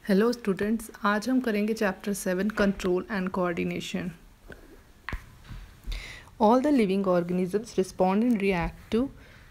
Hello students, आज हम करेंगे chapter 7 control and coordination. All the living organisms respond and react to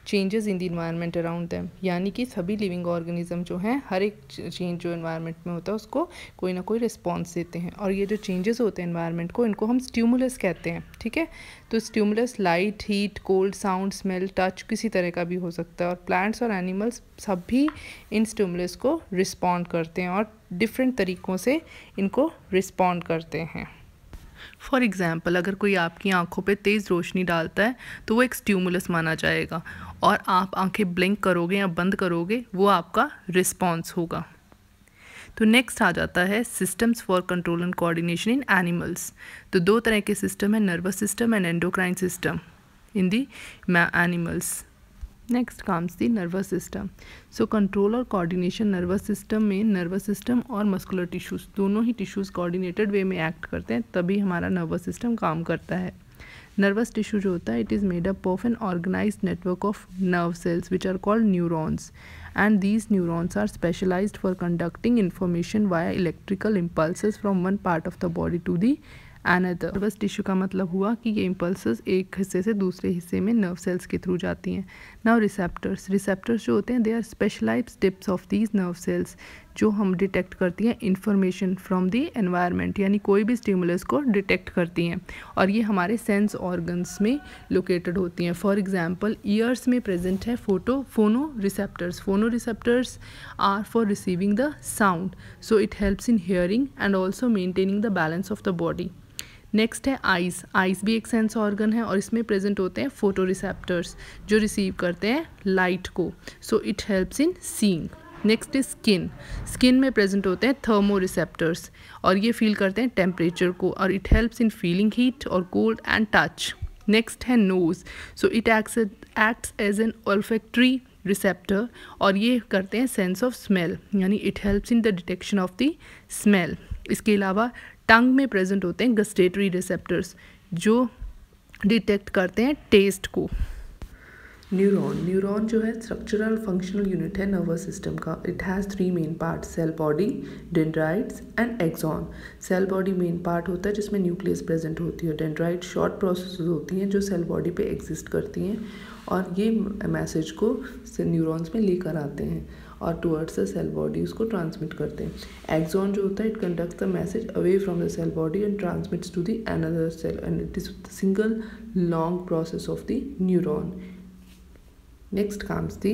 changes in the environment around them. यानी कि सभी living organism जो हैं हर एक चेंज जो इन्वायरमेंट में होता है उसको कोई ना कोई रिस्पॉन्स देते हैं, और ये जो चेंजेस होते हैं इन्वायरमेंट को, इनको हम स्टिमुलस कहते हैं। ठीक है, तो stimulus light, heat, cold, sound, smell, touch किसी तरह का भी हो सकता है, और प्लांट्स और एनिमल्स सब भी इन स्टिमुलस को रिस्पॉन्ड करते हैं और डिफरेंट तरीक़ों से इनको रिस्पॉन्ड करते हैं। फॉर एग्ज़ाम्पल, अगर कोई आपकी आंखों पे तेज़ रोशनी डालता है तो वो एक स्टिमुलस माना जाएगा, और आप आंखें ब्लिंक करोगे या बंद करोगे वो आपका रिस्पॉन्स होगा। तो नेक्स्ट आ जाता है systems for control and coordination in animals. तो दो तरह के सिस्टम है, nervous system and endocrine system in the animals. Next comes the nervous system. So control और कोऑर्डिनेशन नर्वस सिस्टम में नर्वस सिस्टम और मस्कुलर टिश्यूज़ दोनों ही टिश्यूज़ कोऑर्डिनेटेड वे में एक्ट करते हैं, तभी हमारा नर्वस सिस्टम काम करता है। नर्वस टिश्यू जो होता है, it is made up of an organised network of nerve cells which are called neurons, and these neurons are specialized for conducting information via electrical impulses from one part of the body to the another। Nervous tissue का मतलब हुआ कि ये impulses एक हिस्से से दूसरे हिस्से में नर्व सेल्स के थ्रू जाती हैं। नाउ रिसेप्टर्स जो होते हैं, they are specialised tips of these nerve cells, जो हम डिटेक्ट करती हैं इंफॉर्मेशन फ्रॉम द एनवायरनमेंट, यानी कोई भी स्टिमुलस को डिटेक्ट करती हैं, और ये हमारे सेंस ऑर्गन्स में लोकेटेड होती हैं। फॉर एग्जांपल, ईयर्स में प्रेजेंट है phonoreceptors are for receiving the sound, so it helps in hearing and also maintaining the balance of the body. Next है आइज़ भी एक सेंस ऑर्गन है, और इसमें प्रेजेंट होते हैं फोटो रिसेप्टर्स जो रिसीव करते हैं लाइट को, सो it helps in seeing. Next is skin में प्रेजेंट होते हैं थर्मो रिसेप्टर्स, और ये फील करते हैं टेम्परेचर को, और it helps in feeling heat और कोल्ड एंड टच। नेक्स्ट है nose, so it acts as an olfactory receptor, और ये करते हैं सेंस ऑफ स्मेल, यानी it helps in the detection of the smell. इसके अलावा टंग में प्रेजेंट होते हैं गस्टेटरी रिसेप्टर्स जो डिटेक्ट करते हैं टेस्ट को। न्यूरॉन जो है स्ट्रक्चरल फंक्शनल यूनिट है नर्वस सिस्टम का। It has 3 main part, cell body, dendrites and axon. Cell body main part होता है जिसमें न्यूक्लियस प्रेजेंट होती है। डेंड्राइट शॉर्ट प्रोसेस होती हैं जो सेल बॉडी पे एग्जिस्ट करती हैं, और ये मैसेज को न्यूरॉन्स में लेकर आते हैं और टुवर्ड्स द सेल बॉडी उसको ट्रांसमिट करते हैं। एक्सॉन जो होता है, it conducts the message away from the cell body and transmits to the another cell, and it is the single long process of the neuron. Next comes the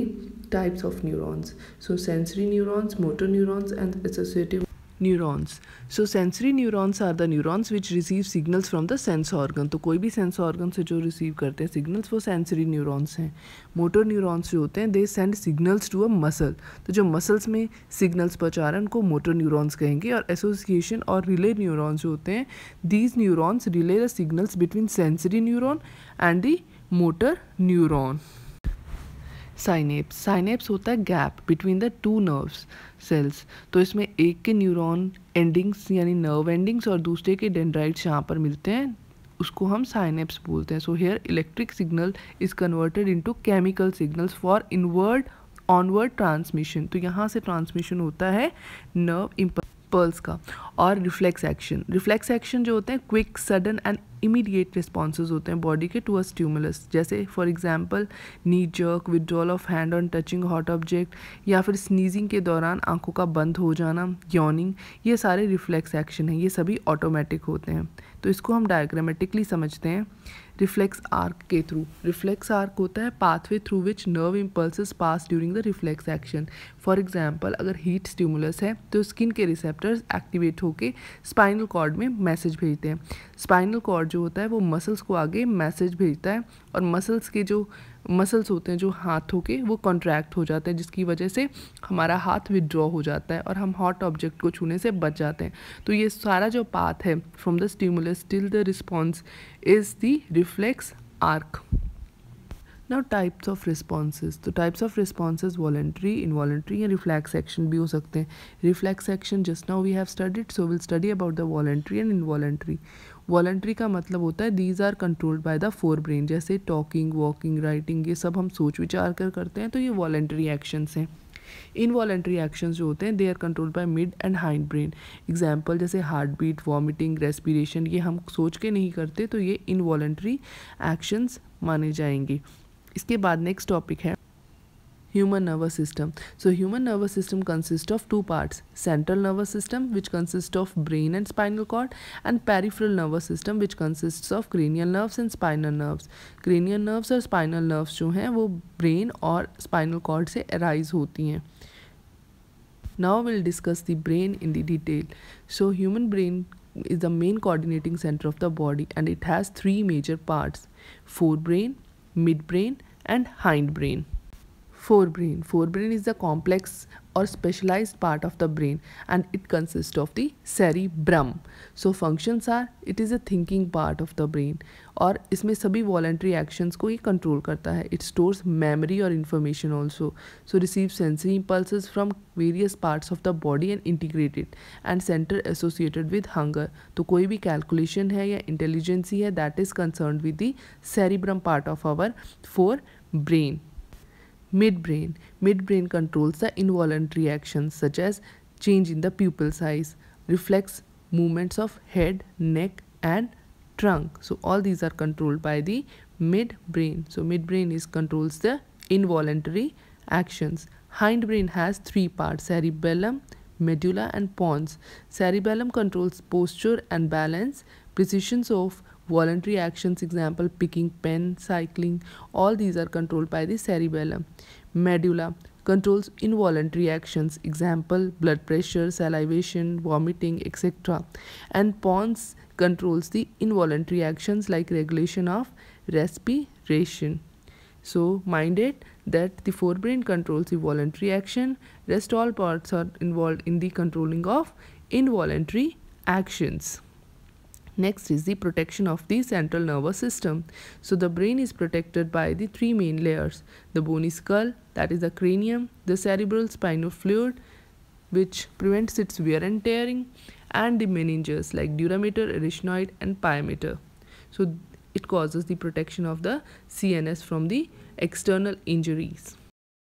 types of neurons. So sensory neurons, motor neurons and associative neurons. So sensory neurons are the neurons which receive signals from the sense organ. तो कोई भी sense organ से जो receive करते हैं signals वो sensory neurons हैं। Motor neurons जो होते हैं, they send signals to a muscle, तो जो मसल्स में सिग्नल्स पहुँचा रहे हैं उनको मोटर न्यूरॉन्स कहेंगे। और एसोसिएशन और रिले न्यूरॉन्स जो होते हैं, these neurons relay the signals between sensory neuron and the motor neuron. Synapse होता है gap between the 2 nerves cells, तो इसमें एक के न्यूरॉन एंडिंग्स यानी नर्व एंडिंग्स और दूसरे के डेंड्राइट्स यहाँ पर मिलते हैं, उसको हम साइनेप्स बोलते हैं। So here electric signal is converted into chemical signals for inward onward transmission. तो यहाँ से ट्रांसमिशन होता है नर्व इम्पल्स का। और रिफ्लेक्स एक्शन जो होते हैं quick, sudden and immediate responses होते हैं बॉडी के टू अ स्टिमुलस, जैसे for example knee jerk, withdrawal of hand on touching hot object, या फिर स्नीजिंग के दौरान आंखों का बंद हो जाना, यॉनिंग, ये सारे रिफ्लेक्स एक्शन हैं, ये सभी ऑटोमेटिक होते हैं। तो इसको हम डायग्रामेटिकली समझते हैं रिफ्लेक्स आर्क के थ्रू। रिफ्लेक्स आर्क होता है pathway through which nerve impulses pass during the reflex action. For example, अगर हीट स्टिमुलस है तो स्किन के रिसेप्टर्स एक्टिवेट होकर स्पाइनल कॉर्ड में मैसेज भेजते हैं। स्पाइनल कॉर्ड जो होता है वो मसल्स को आगे मैसेज भेजता है, और मसल्स होते हैं जो हाथों के वो कॉन्ट्रैक्ट हो जाते हैं, जिसकी वजह से हमारा हाथ विड्रॉ हो जाता है और हम हॉट ऑब्जेक्ट को छूने से बच जाते हैं। तो ये सारा जो पाथ है from the stimulus till the response is the reflex arc. Now types of responses. तो types of responses voluntary, involuntary या रिफ्लेक्स एक्शन भी हो सकते हैं। Reflex action just now we have studied, so will study about the voluntary and involuntary. Voluntary का मतलब होता है these are controlled by the 4 brain, जैसे टॉकिंग, वॉकिंग, राइटिंग, ये सब हम सोच विचार कर करते हैं, तो ये वॉलेंट्री एक्शंस हैं। इनवॉलेंट्री एक्शंस जो होते हैं they are controlled by mid and hind brain. Example जैसे हार्ट बीट, वॉमिटिंग, रेस्पिरेशन, ये हम सोच के नहीं करते तो ये इनवॉलेंट्री एक्शंस माने जाएंगे। इसके बाद नेक्स्ट टॉपिक है human nervous system. So human nervous system consists of two parts: central nervous system, which consists of brain and spinal cord, and peripheral nervous system, which consists of cranial nerves and spinal nerves. cranial nerves और spinal nerves जो हैं वो brain और spinal cord से arise होती हैं. Now we'll discuss the brain in the detail. So human brain is the main coordinating center of the body, and it has three major parts: forebrain, midbrain, and hindbrain. Forebrain is the complex or specialized part of the brain, and it consists of the cerebrum. So functions are, it is a thinking part of the brain, और इसमें सभी voluntary actions को ये control करता है. It stores memory or information also. So receives sensory impulses from various parts of the body and integrate it. And center associated with hunger. तो कोई भी calculation है या intelligence है, that is concerned with the cerebrum part of our forebrain. Midbrain controls the involuntary actions such as change in the pupil size, reflex movements of head, neck, and trunk. So all these are controlled by the midbrain. So midbrain controls the involuntary actions. Hindbrain has three parts: cerebellum, medulla, and pons. Cerebellum controls posture and balance, precisions of voluntary actions, example picking pen, cycling, all these are controlled by the cerebellum. Medulla controls involuntary actions, example blood pressure, salivation, vomiting, etc. And pons controls the involuntary actions like regulation of respiration. So mind it that the forebrain controls the voluntary action, rest all parts are involved in the controlling of involuntary actions. Next is the protection of the central nervous system. So the brain is protected by the three main layers: the bony skull, that is the cranium, the cerebral spinal fluid, which prevents its wear and tearing, and the meninges like durameter, arytenoid, and pyometer. So it causes the protection of the CNS from the external injuries.